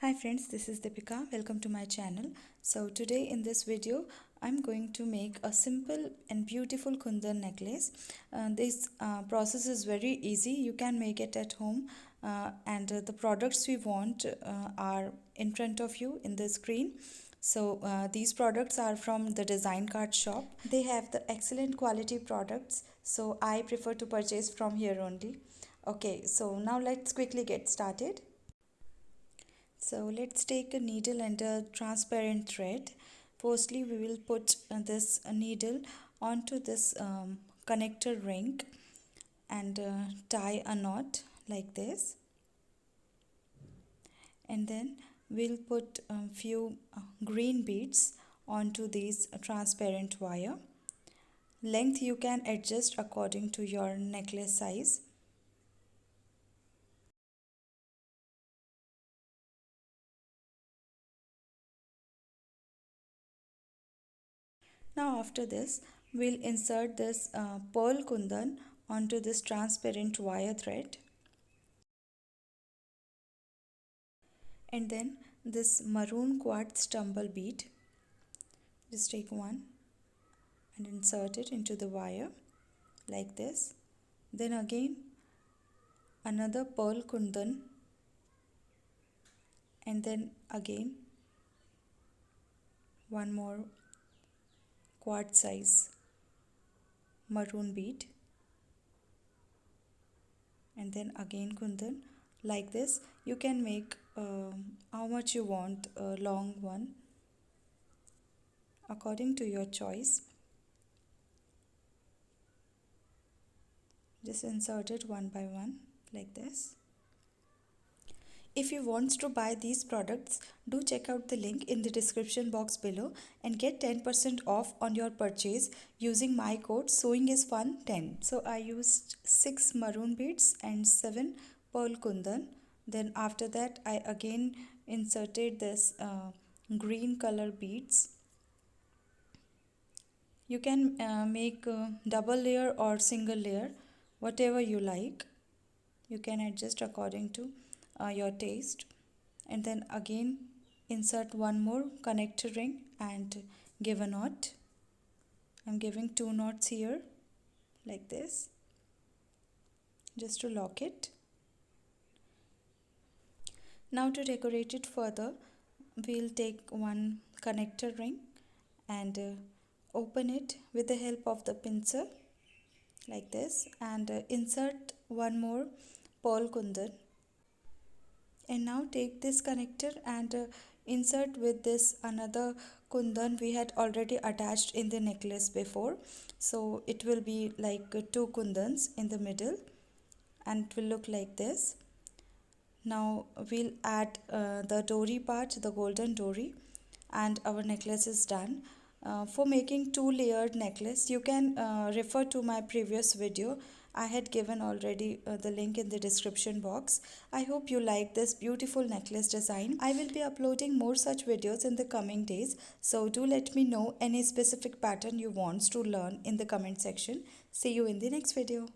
Hi friends, this is Deepika. Welcome to my channel. So today in this video, I'm going to make a simple and beautiful kundan necklace. This process is very easy. You can make it at home and the products we want are in front of you in the screen. So these products are from the design card shop. They have the excellent quality products. So I prefer to purchase from here only. Okay, so now let's quickly get started. So let's take a needle and a transparent thread. Firstly, we will put this needle onto this connector ring and tie a knot like this. And then we'll put a few green beads onto these transparent wire. Length you can adjust according to your necklace size. Now after this, we'll insert this pearl kundan onto this transparent wire thread. And then this maroon quartz tumble bead. Just take one and insert it into the wire like this. Then again another pearl kundan, and then again one more quartz size maroon bead, and then again kundan like this. You can make how much you want, a long one according to your choice. Just insert it one by one like this. If you want to buy these products, do check out the link in the description box below and get 10% off on your purchase using my code sewingisfun10. So I used 6 maroon beads and 7 pearl kundan. Then after that I again inserted this green color beads. You can make double layer or single layer, whatever you like. You can adjust according to your taste. And then again insert one more connector ring and give a knot. I'm giving 2 knots here like this just to lock it. Now to decorate it further, we'll take one connector ring and open it with the help of the pincer like this, and insert one more pearl kundan. And now take this connector and insert with this another kundan we had already attached in the necklace before. So it will be like 2 kundans in the middle and it will look like this. Now we'll add the dori part, the golden dori, and our necklace is done. For making 2-layered necklace, you can refer to my previous video. I had given already the link in the description box. I hope you like this beautiful necklace design. I will be uploading more such videos in the coming days. So do let me know any specific pattern you want to learn in the comment section. See you in the next video.